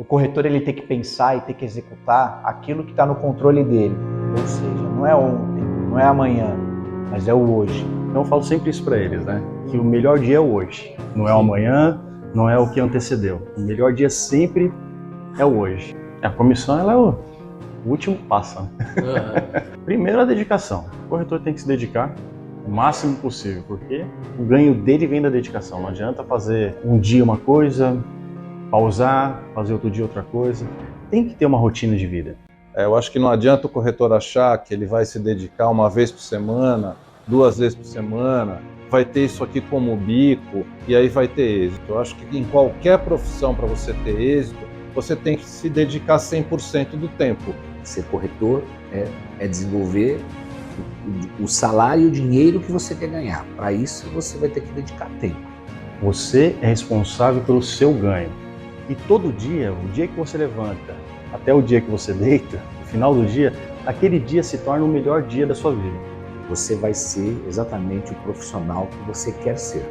O corretor ele tem que pensar e tem que executar aquilo que está no controle dele. Ou seja, não é ontem, não é amanhã, mas é o hoje. Então eu falo sempre isso para eles, né? Que o melhor dia é o hoje. Não é o amanhã, não é o que antecedeu. O melhor dia sempre é o hoje. A comissão ela é o último passo, né? Primeiro a dedicação. O corretor tem que se dedicar o máximo possível, porque o ganho dele vem da dedicação. Não adianta fazer um dia uma coisa, pausar, fazer outro dia outra coisa. Tem que ter uma rotina de vida. Eu acho que não adianta o corretor achar que ele vai se dedicar uma vez por semana, 2 vezes por semana, vai ter isso aqui como bico e aí vai ter êxito. Eu acho que em qualquer profissão, para você ter êxito, você tem que se dedicar 100% do tempo. Ser corretor é desenvolver o salário e o dinheiro que você quer ganhar. Para isso, você vai ter que dedicar tempo. Você é responsável pelo seu ganho. E todo dia, o dia que você levanta, até o dia que você deita, no final do dia, aquele dia se torna o melhor dia da sua vida. Você vai ser exatamente o profissional que você quer ser.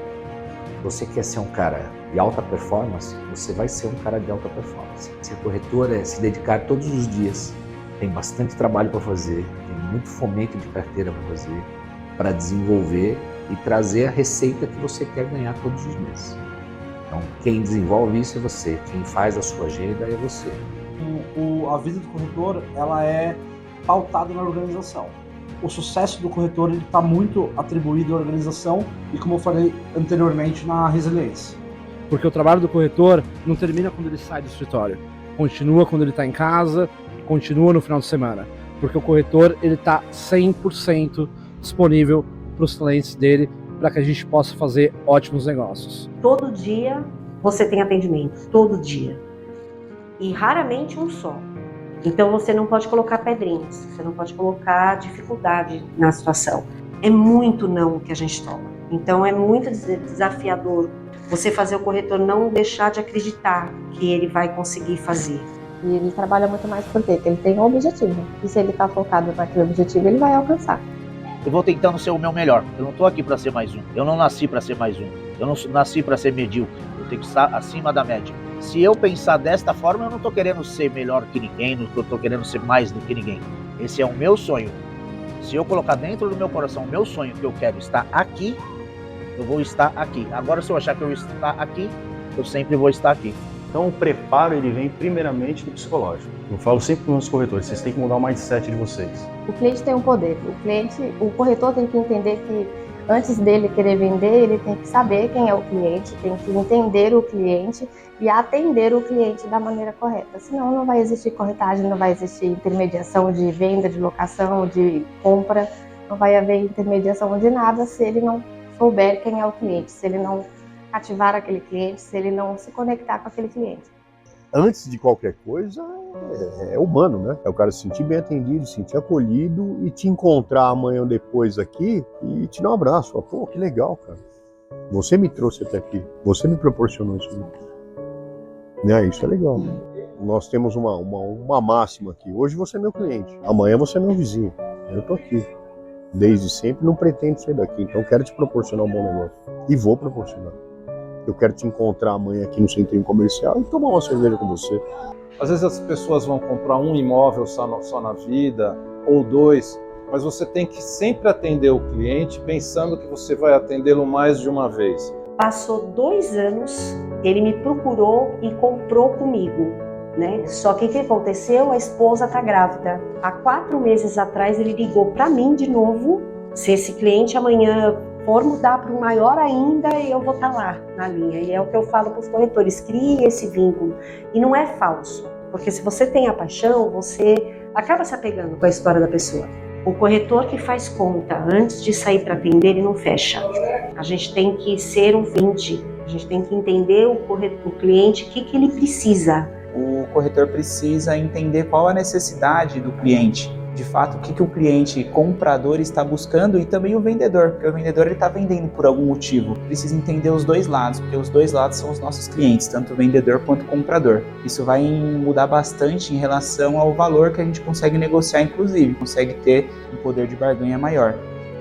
Você quer ser um cara de alta performance, você vai ser um cara de alta performance. Ser corretor é se dedicar todos os dias. Tem bastante trabalho para fazer, tem muito fomento de carteira para fazer, para desenvolver e trazer a receita que você quer ganhar todos os meses. Então, quem desenvolve isso é você, quem faz a sua agenda é você. A vida do corretor ela é pautada na organização. O sucesso do corretor está muito atribuído à organização e, como eu falei anteriormente, na resiliência. Porque o trabalho do corretor não termina quando ele sai do escritório, continua quando ele está em casa, continua no final de semana. Porque o corretor ele está 100% disponível para os clientes dele, para que a gente possa fazer ótimos negócios. Todo dia você tem atendimento, todo dia. E raramente um só. Então você não pode colocar pedrinhas, você não pode colocar dificuldade na situação. É muito não que a gente toma. Então é muito desafiador você fazer o corretor não deixar de acreditar que ele vai conseguir fazer. E ele trabalha muito mais porque ele tem um objetivo. E se ele está focado naquele objetivo, ele vai alcançar. Eu vou tentando ser o meu melhor. Eu não estou aqui para ser mais um. Eu não nasci para ser mais um. Eu não nasci para ser medíocre. Eu tenho que estar acima da média. Se eu pensar desta forma, eu não estou querendo ser melhor que ninguém, não estou querendo ser mais do que ninguém. Esse é o meu sonho. Se eu colocar dentro do meu coração o meu sonho, que eu quero estar aqui, eu vou estar aqui. Agora, se eu achar que eu vou estar aqui, eu sempre vou estar aqui. Então o preparo ele vem primeiramente do psicológico. Eu falo sempre para os meus corretores, vocês têm que mudar o mindset de vocês. O cliente tem um poder. O corretor tem que entender que antes dele querer vender, ele tem que saber quem é o cliente, tem que entender o cliente e atender o cliente da maneira correta. Senão não vai existir corretagem, não vai existir intermediação de venda, de locação, de compra, não vai haver intermediação de nada se ele não souber quem é o cliente, se ele não ativar aquele cliente, se ele não se conectar com aquele cliente. Antes de qualquer coisa, é humano, né? É o cara se sentir bem atendido, se sentir acolhido e te encontrar amanhã ou depois aqui e te dar um abraço. Falar, pô, que legal, cara. Você me trouxe até aqui, você me proporcionou isso. Né? Isso é legal. Nós temos uma máxima aqui. Hoje você é meu cliente, amanhã você é meu vizinho. Eu tô aqui. Desde sempre, não pretendo sair daqui. Então quero te proporcionar um bom negócio. E vou proporcionar. Eu quero te encontrar amanhã aqui no centrinho comercial e tomar uma cerveja com você. Às vezes as pessoas vão comprar um imóvel só na vida, ou 2, mas você tem que sempre atender o cliente pensando que você vai atendê-lo mais de uma vez. Passou 2 anos, ele me procurou e comprou comigo, né? Só que o que aconteceu? A esposa está grávida. Há 4 meses atrás ele ligou para mim de novo, se esse cliente amanhã for mudar para um maior ainda, eu vou estar lá na linha. E é o que eu falo para os corretores, crie esse vínculo. E não é falso, porque se você tem a paixão, você acaba se apegando com a história da pessoa. O corretor que faz conta antes de sair para atender, ele não fecha. A gente tem que ser um 20, a gente tem que entender o cliente, o que ele precisa. O corretor precisa entender qual a necessidade do cliente. De fato, o que o cliente comprador está buscando e também o vendedor, porque o vendedor está vendendo por algum motivo. Precisa entender os 2 lados, porque os 2 lados são os nossos clientes, tanto o vendedor quanto o comprador. Isso vai mudar bastante em relação ao valor que a gente consegue negociar, inclusive, consegue ter um poder de barganha maior.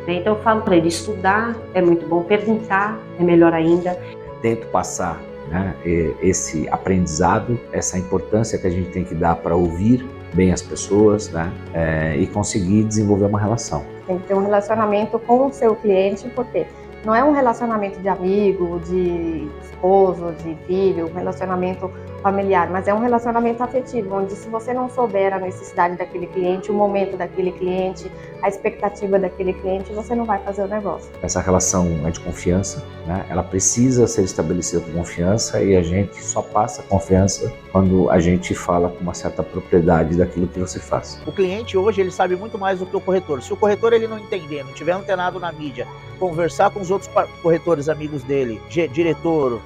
Então eu falo para ele, estudar é muito bom, perguntar é melhor ainda. Tento passar né, esse aprendizado, essa importância que a gente tem que dar para ouvir bem as pessoas, né, e conseguir desenvolver uma relação. Tem que ter um relacionamento com o seu cliente, porque não é um relacionamento de amigo, de esposo, de filho, um relacionamento familiar, mas é um relacionamento afetivo, onde se você não souber a necessidade daquele cliente, o momento daquele cliente, a expectativa daquele cliente, você não vai fazer o negócio. Essa relação é de confiança, né? Ela precisa ser estabelecida com confiança e a gente só passa confiança quando a gente fala com uma certa propriedade daquilo que você faz. O cliente hoje ele sabe muito mais do que o corretor. Se o corretor ele não entender, não tiver antenado na mídia, conversar com os outros corretores amigos dele, diretor,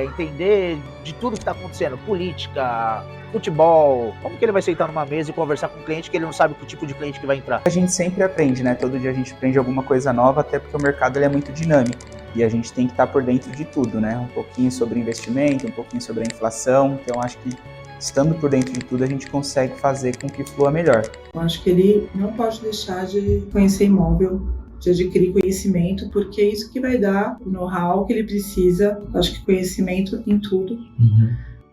entender de tudo que está acontecendo, política, futebol, como que ele vai sentar numa mesa e conversar com um cliente que ele não sabe que tipo de cliente que vai entrar? A gente sempre aprende, né? Todo dia a gente aprende alguma coisa nova, até porque o mercado ele é muito dinâmico. E a gente tem que estar por dentro de tudo, né? Um pouquinho sobre investimento, um pouquinho sobre a inflação. Então, acho que estando por dentro de tudo, a gente consegue fazer com que flua melhor. Eu acho que ele não pode deixar de conhecer imóvel, de adquirir conhecimento, porque é isso que vai dar o know-how que ele precisa. Eu acho que conhecimento em tudo.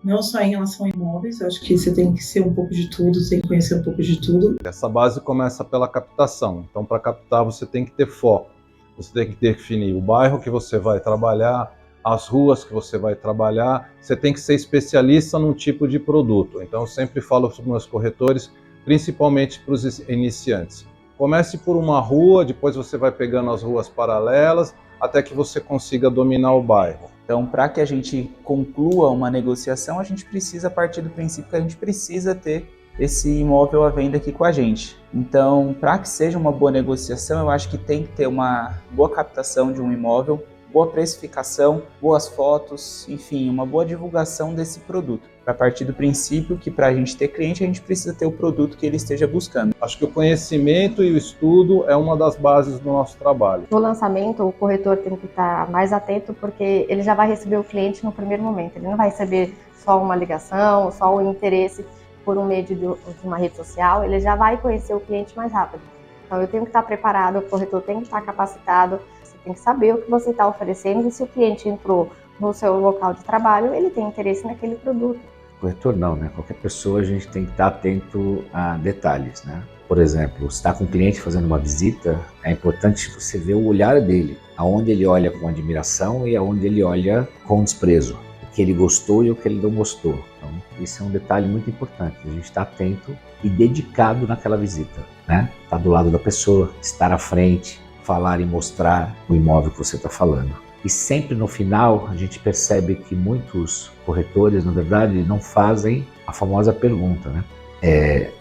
Não só em relação a imóveis, eu acho que você tem que ser um pouco de tudo, você tem que conhecer um pouco de tudo. Essa base começa pela captação. Então, para captar, você tem que ter foco. Você tem que definir o bairro que você vai trabalhar, as ruas que você vai trabalhar. Você tem que ser especialista num tipo de produto. Então, eu sempre falo para os meus corretores, principalmente para os iniciantes. Comece por uma rua, depois você vai pegando as ruas paralelas, até que você consiga dominar o bairro. Então, para que a gente conclua uma negociação, a gente precisa partir do princípio que a gente precisa ter esse imóvel à venda aqui com a gente. Então, para que seja uma boa negociação, eu acho que tem que ter uma boa captação de um imóvel, boa precificação, boas fotos, enfim, uma boa divulgação desse produto. Para partir do princípio que para a gente ter cliente, a gente precisa ter o produto que ele esteja buscando. Acho que o conhecimento e o estudo é uma das bases do nosso trabalho. No lançamento, o corretor tem que estar mais atento, porque ele já vai receber o cliente no primeiro momento. Ele não vai receber só uma ligação, só o interesse por um meio de uma rede social, ele já vai conhecer o cliente mais rápido. Então eu tenho que estar preparado, o corretor tem que estar capacitado, você tem que saber o que você está oferecendo e se o cliente entrou no seu local de trabalho, ele tem interesse naquele produto. Corretor não, né? Qualquer pessoa a gente tem que estar atento a detalhes, né? Por exemplo, se está com um cliente fazendo uma visita, é importante você ver o olhar dele, aonde ele olha com admiração e aonde ele olha com desprezo, o que ele gostou e o que ele não gostou. Então, isso é um detalhe muito importante, a gente estar atento e dedicado naquela visita, né? Estar do lado da pessoa, estar à frente, falar e mostrar o imóvel que você está falando. E sempre no final a gente percebe que muitos corretores, na verdade, não fazem a famosa pergunta, né?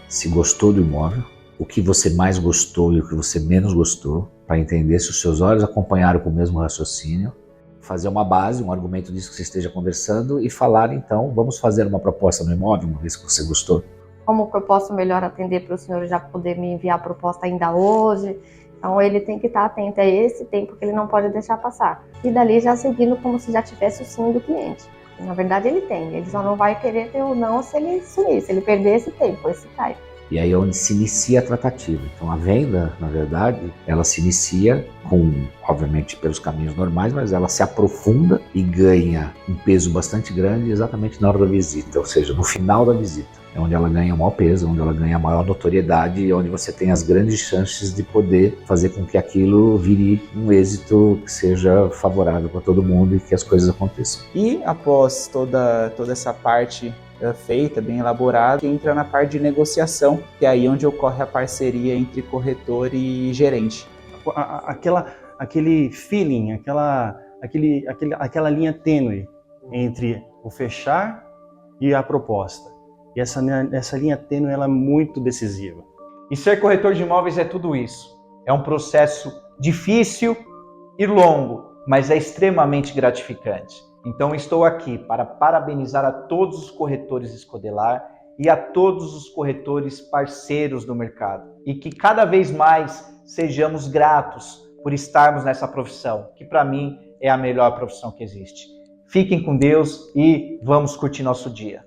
Se gostou do imóvel, o que você mais gostou e o que você menos gostou, para entender se os seus olhos acompanharam com o mesmo raciocínio, fazer uma base, um argumento disso que você esteja conversando e falar, então, vamos fazer uma proposta no imóvel, uma vez que você gostou. Como que eu posso melhor atender para o senhor já poder me enviar a proposta ainda hoje? Então ele tem que estar atento a esse tempo que ele não pode deixar passar. E dali já seguindo como se já tivesse o sim do cliente. Na verdade ele tem, ele só não vai querer ter o não se ele sumir, se ele perder esse tempo, esse time. E aí é onde se inicia a tratativa. Então a venda, na verdade, ela se inicia obviamente pelos caminhos normais, mas ela se aprofunda e ganha um peso bastante grande exatamente na hora da visita, ou seja, no final da visita. É onde ela ganha o maior peso, onde ela ganha a maior notoriedade e onde você tem as grandes chances de poder fazer com que aquilo vire um êxito que seja favorável para todo mundo e que as coisas aconteçam. E após toda essa parte feita, bem elaborada, entra na parte de negociação, que é aí onde ocorre a parceria entre corretor e gerente. Aquele feeling, aquela linha tênue entre o fechar e a proposta. E essa linha tênue ela é muito decisiva. E ser corretor de imóveis é tudo isso. É um processo difícil e longo, mas é extremamente gratificante. Então estou aqui para parabenizar a todos os corretores Escodelar e a todos os corretores parceiros do mercado. E que cada vez mais sejamos gratos por estarmos nessa profissão, que para mim é a melhor profissão que existe. Fiquem com Deus e vamos curtir nosso dia.